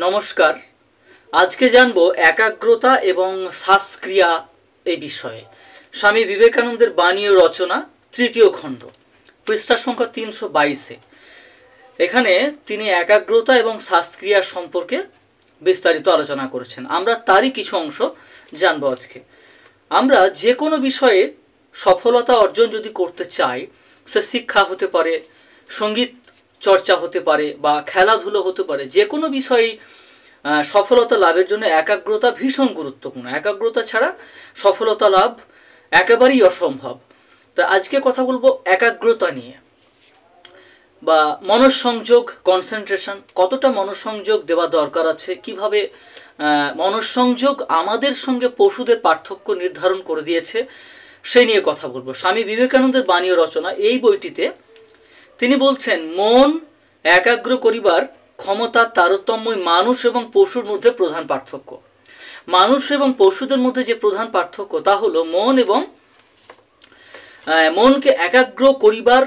নমস্কার। আজকে জানবো একাগ্রতা এবং শ্বাসক্রিয়া এই বিষয়ে। স্বামী বিবেকানন্দের বাণী ও রচনা, তৃতীয় খণ্ড, পৃষ্ঠা সংখ্যা 322-এ। এখানে তিনি একাগ্রতা এবং শ্বাসক্রিয়া সম্পর্কে বিস্তারিত আলোচনা করেছেন। আমরা তারই কিছু অংশ জানবো আজকে। আমরা যে কোনো বিষয়ে সফলতা অর্জন যদি করতে চাই, সে শিক্ষা হতে পারে, সঙ্গীত চর্চা হতে পারে, বা খেলাধুলো হতে পারে, যে কোনো বিষয়ে সফলতা লাভের জন্য একাগ্রতা ভীষণ গুরুত্বপূর্ণ। একাগ্রতা ছাড়া সফলতা লাভ একেবারেই অসম্ভব। তো আজকে কথা বলবো একাগ্রতা নিয়ে, বা মনঃসংযোগ, কনসেন্ট্রেশন, কতটা মনঃসংযোগ দেওয়া দরকার আছে, কিভাবে মনঃসংযোগ আমাদের সঙ্গে পশুদের পার্থক্য নির্ধারণ করে দিয়েছে, সেই নিয়ে কথা বলবো। স্বামী বিবেকানন্দের বাণী ও রচনা এই বইটিতে তিনি বলছেন, মন একাগ্র করিবার ক্ষমতার তারতম্যই মানুষ এবং পশুর মধ্যে প্রধান পার্থক্য। মানুষ এবং পশুদের মধ্যে যে প্রধান পার্থক্য তা হলো মনকে একাগ্র করিবার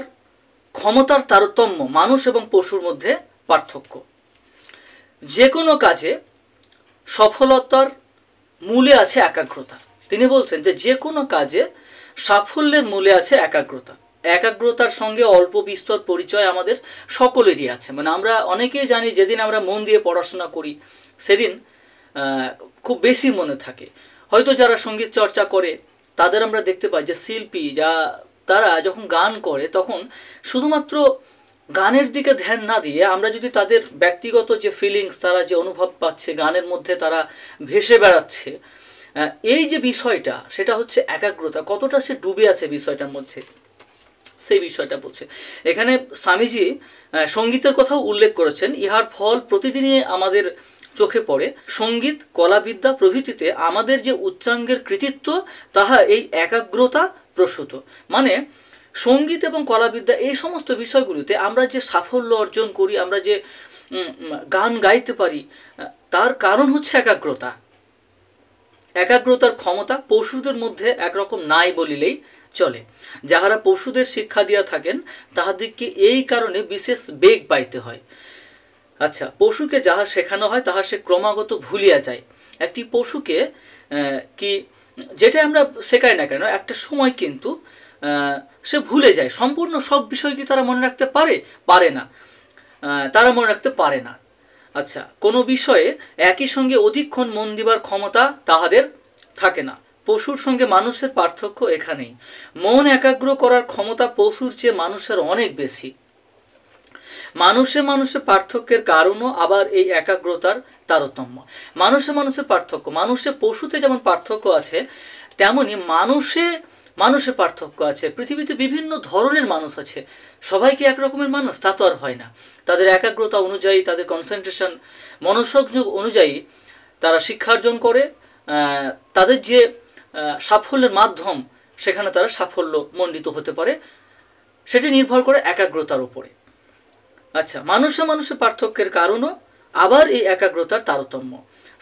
ক্ষমতার তারতম্য মানুষ এবং পশুর মধ্যে পার্থক্য। যে কোনো কাজে সফলতার মূলে আছে একাগ্রতা। তিনি বলছেন যে কোনো কাজে সাফল্যের মূলে আছে একাগ্রতা। একাগ্রতার সঙ্গে অল্প বিস্তর পরিচয় আমাদের সকলেরই আছে। মানে আমরা অনেকেই জানি, যেদিন আমরা মন দিয়ে পড়াশোনা করি সেদিন খুব বেশি মনে থাকে। হয়তো যারা সঙ্গীত চর্চা করে তাদের আমরা দেখতে পাই যে শিল্পী তারা যখন গান করে তখন শুধুমাত্র গানের দিকে ধ্যান না দিয়ে আমরা যদি তাদের ব্যক্তিগত যে ফিলিংস, তারা যে অনুভব পাচ্ছে গানের মধ্যে, তারা ভেসে বেড়াচ্ছে, এই যে বিষয়টা, সেটা হচ্ছে একাগ্রতা। কতটা সে ডুবে আছে বিষয়টার মধ্যে, সেই বিষয়টা বলছে। এখানে স্বামীজি সঙ্গীতের কথাও উল্লেখ করেছেন। ইহার ফল প্রতিদিনই আমাদের চোখে পড়ে। সঙ্গীত, কলাবিদ্যা প্রভৃতিতে আমাদের যে উচ্চাঙ্গের কৃতিত্ব, তাহা এই একাগ্রতা প্রসূত। মানে সঙ্গীত এবং কলাবিদ্যা এই সমস্ত বিষয়গুলিতে আমরা যে সাফল্য অর্জন করি, আমরা যে গান গাইতে পারি, তার কারণ হচ্ছে একাগ্রতা। একাগ্রতার ক্ষমতা পশুদের মধ্যে একরকম নাই বলিলেই চলে। যাহারা পশুদের শিক্ষা দিয়া থাকেন তাহাদিগকে এই কারণে বিশেষ বেগ পাইতে হয়। আচ্ছা, পশুকে যাহা শেখানো হয় তাহা সে ক্রমাগত ভুলিয়া যায়। একটি পশুকে যেটা আমরা শেখাই না কেন, একটা সময় কিন্তু সে ভুলে যায়। সম্পূর্ণ সব বিষয় কি তারা মনে রাখতে পারে না, তারা মনে রাখতে পারে না। আচ্ছা, কোনো বিষয়ে একই সঙ্গে অধিকক্ষণ মন দিবার ক্ষমতা তাহাদের থাকে না। পশুর সঙ্গে মানুষের পার্থক্য এখানেই। মন একাগ্র করার ক্ষমতা পশুর চেয়ে মানুষের অনেক বেশি। মানুষের পার্থক্যের কারণও আবার এই একাগ্রতার তারতম্য। মানুষের পার্থক্য, পশুতে যেমন পার্থক্য আছে, তেমনি মানুষের পার্থক্য আছে। পৃথিবীতে বিভিন্ন ধরনের মানুষ আছে। সবাই কি একরকমের মানুষ? তা তো আর হয় না। তাদের একাগ্রতা অনুযায়ী, তাদের কনসেন্ট্রেশন, মনঃসংযোগ অনুযায়ী তারা শিক্ষার্জন করে। তাদের যে সাফল্যের মাধ্যম, সেখানে তারা সাফল্য মণ্ডিত হতে পারে। সেটি নির্ভর করে একাগ্রতার উপরে। আচ্ছা, মানুষের পার্থক্যের কারণও আবার এই একাগ্রতার তারতম্য।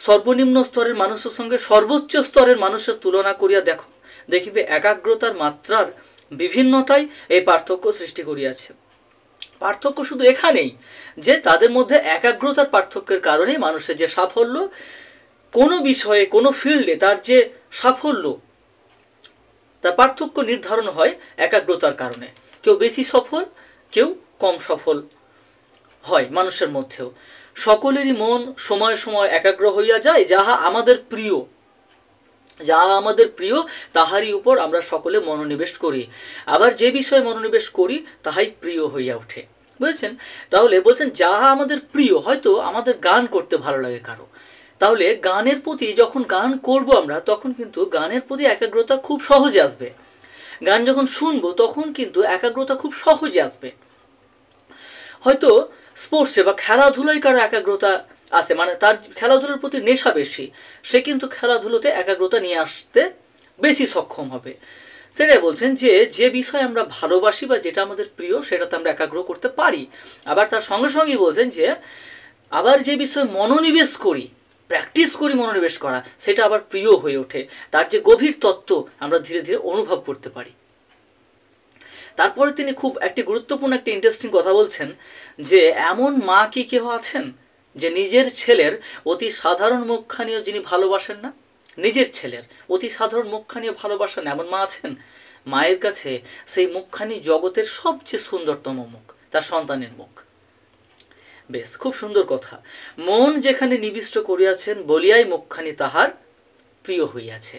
সর্বনিম্ন স্তরের মানুষের সঙ্গে সর্বোচ্চ স্তরের মানুষের তুলনা করিয়া দেখিবে একাগ্রতার মাত্রার বিভিন্নতাই এই পার্থক্য সৃষ্টি করিয়াছে। পার্থক্য শুধু এখানেই যে তাদের মধ্যে একাগ্রতার পার্থক্যের কারণেই মানুষের যে সাফল্য, কোনো বিষয়ে, কোনো ফিল্ডে তার যে সাফল্য, তার পার্থক্য নির্ধারণ হয় একাগ্রতার কারণে। কেউ বেশি সফল, কেউ কম সফল হয় মানুষের মধ্যেও। সকলেরই মন সময় সময় একাগ্র হইয়া যায়। যাহা আমাদের প্রিয় তাহারই উপর আমরা সকলে মনোনিবেশ করি। আবার যে বিষয়ে মনোনিবেশ করি তাহাই প্রিয় হইয়া ওঠে। বুঝেছেন? তাহলে বলছেন যাহা আমাদের প্রিয়, হয়তো আমাদের গান করতে ভালো লাগে কারো, তাহলে গানের প্রতি যখন গান করব আমরা, তখন কিন্তু গানের প্রতি একাগ্রতা খুব সহজে আসবে। গান যখন শুনবো তখন কিন্তু একাগ্রতা খুব সহজে আসবে। হয়তো স্পোর্টসে বা খেলাধুলায় কারো একাগ্রতা আছে, মানে তার খেলাধুলার প্রতি নেশা বেশি, সে কিন্তু খেলাধুলোতে একাগ্রতা নিয়ে আসতে বেশি সক্ষম হবে। সেটাই বলছেন যে বিষয় আমরা ভালোবাসি বা যেটা আমাদের প্রিয়, সেটাতে আমরা একাগ্র করতে পারি। আবার তার সঙ্গে সঙ্গেই বলছেন যে আবার যে বিষয়ে মনোনিবেশ করি, প্র্যাকটিস করি মনোনিবেশ করা, সেটা আবার প্রিয় হয়ে ওঠে। তার যে গভীর তত্ত্ব আমরা ধীরে ধীরে অনুভব করতে পারি। তারপরে তিনি খুব একটি গুরুত্বপূর্ণ, একটি ইন্টারেস্টিং কথা বলছেন যে এমন মা কি কেউ আছেন যে নিজের ছেলের অতি সাধারণ মুখখানিও যিনি ভালোবাসেন না, নিজের ছেলের অতি সাধারণ মুখখানিও ভালোবাসেন এমন মা আছেন? মায়ের কাছে সেই মুখখানি জগতের সবচেয়ে সুন্দরতম মুখ, তার সন্তানের মুখ। বেশ, খুব সুন্দর কথা। মন যেখানে নিবিষ্ট করিয়াছেন বলিয়াই মুখখানি তাহার প্রিয় হইয়াছে।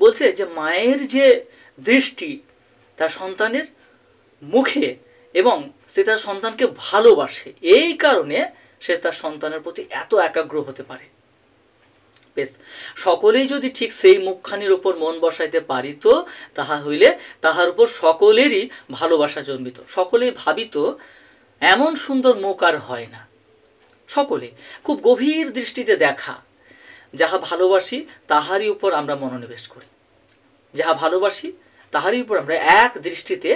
বলছে যে মায়ের যে দৃষ্টি তার সন্তানের মুখে, এবং সে তার সন্তানকে ভালোবাসে, এই কারণে সে তার সন্তানের প্রতি এত একাগ্র হতে পারে। বেশ, সকলেই যদি ঠিক সেই মুখখানির উপর মন বসাইতে পারিত, তাহা হইলে তাহার উপর সকলেরই ভালোবাসা জন্মিত। সকলেই ভাবিত এমন সুন্দর মুখ আর হয় না। সকলে খুব গভীর দৃষ্টিতে দেখা, যাহা ভালোবাসি তাহারই উপর আমরা মনোনিবেশ করি, যাহা ভালোবাসি তাহারই উপর আমরা এক দৃষ্টিতে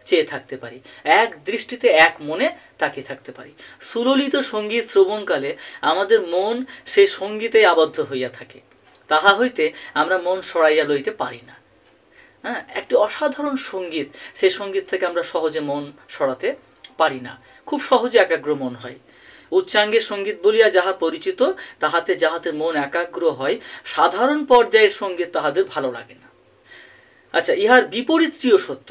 চেয়ে থাকতে পারি, এক দৃষ্টিতে এক মনে তাকিয়ে থাকতে পারি। সুললিত সঙ্গীত শ্রবণকালে আমাদের মন সেই সঙ্গীতে আবদ্ধ হইয়া থাকে, তাহা হইতে আমরা মন সরাইয়া লইতে পারি না। হ্যাঁ, একটি অসাধারণ সঙ্গীত, সেই সঙ্গীত থেকে আমরা সহজে মন সরাতে পারি না, খুব সহজে একাগ্র মন হয়। উচ্চাঙ্গের সঙ্গীত বলিয়া যাহা পরিচিত, তাহাতে যাহাতে মন একাগ্র হয়, সাধারণ পর্যায়ের সঙ্গীত তাহাদের ভালো লাগে না। আচ্ছা, ইহার বিপরীতটিও সত্য।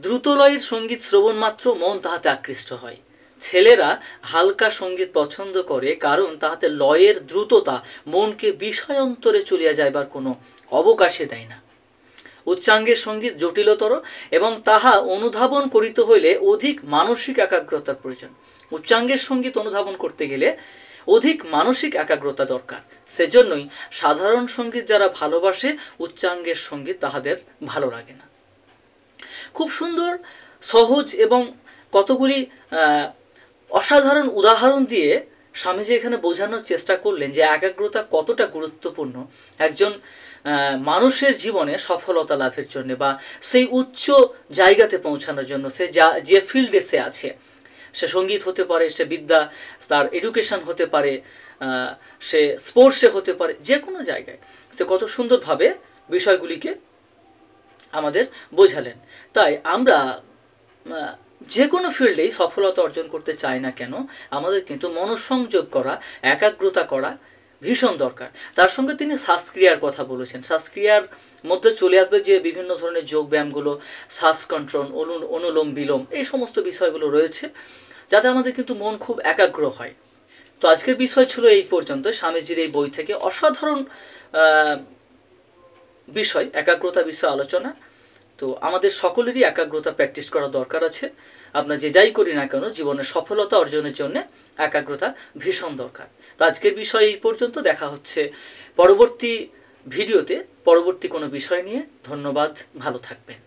দ্রুতলয়ের সঙ্গীত শ্রবণ মাত্র মন তাহাতে আকৃষ্ট হয়। ছেলেরা হালকা সঙ্গীত পছন্দ করে, কারণ তাহাতে লয়ের দ্রুততা মনকে বিষয়ান্তরে চলিয়া যাইবার কোনো অবকাশে দেয় না। উচ্চাঙ্গের সঙ্গীত জটিলতর, এবং তাহা অনুধাবন করিতে হইলে অধিক মানসিক একাগ্রতার প্রয়োজন। উচ্চাঙ্গের সঙ্গীত অনুধাবন করতে গেলে অধিক মানসিক একাগ্রতা দরকার। সেজন্যই সাধারণ সঙ্গীত যারা ভালোবাসে, উচ্চাঙ্গের সঙ্গীত তাহাদের ভালো লাগে না। খুব সুন্দর, সহজ এবং কতগুলি অসাধারণ উদাহরণ দিয়ে স্বামীজি এখানে বোঝানোর চেষ্টা করলেন যে একাগ্রতা কতটা গুরুত্বপূর্ণ একজন মানুষের জীবনে সফলতা লাভের জন্য, বা সেই উচ্চ জায়গাতে পৌঁছানোর জন্য। সে যে ফিল্ডে সে আছে, সে সঙ্গীত হতে পারে, সে বিদ্যা, তার এডুকেশন হতে পারে, সে স্পোর্টসে হতে পারে, যে কোনো জায়গায় সে কত সুন্দরভাবে বিষয়গুলিকে আমাদের বোঝালেন। তাই আমরা যে কোনো ফিল্ডেই সফলতা অর্জন করতে চাই না কেন, আমাদের কিন্তু মনঃসংযোগ করা, একাগ্রতা করা ভীষণ দরকার। তার সঙ্গে তিনি শ্বাসক্রিয়ার কথা বলেছেন। শ্বাসক্রিয়ার মধ্যে চলে আসবে যে বিভিন্ন ধরনের যোগ ব্যায়ামগুলো, শ্বাস কন্ট্রোল, অনুলোম বিলোম, এই সমস্ত বিষয়গুলো রয়েছে, যাতে আমাদের কিন্তু মন খুব একাগ্র হয়। তো আজকের বিষয় ছিল এই পর্যন্ত, স্বামীজির এই বই থেকে অসাধারণ বিষয়, একাগ্রতা বিষয়ে আলোচনা। তো আমাদের সকলেরই একাগ্রতা প্র্যাকটিস করা দরকার আছে। আমরা যে যাই করি না কেন, জীবনের সফলতা অর্জনের জন্য একাগ্রতা ভীষণ দরকার। তো আজকের বিষয় এই পর্যন্ত। দেখা হচ্ছে পরবর্তী ভিডিওতে পরবর্তী কোনো বিষয় নিয়ে। ধন্যবাদ, ভালো থাকবেন।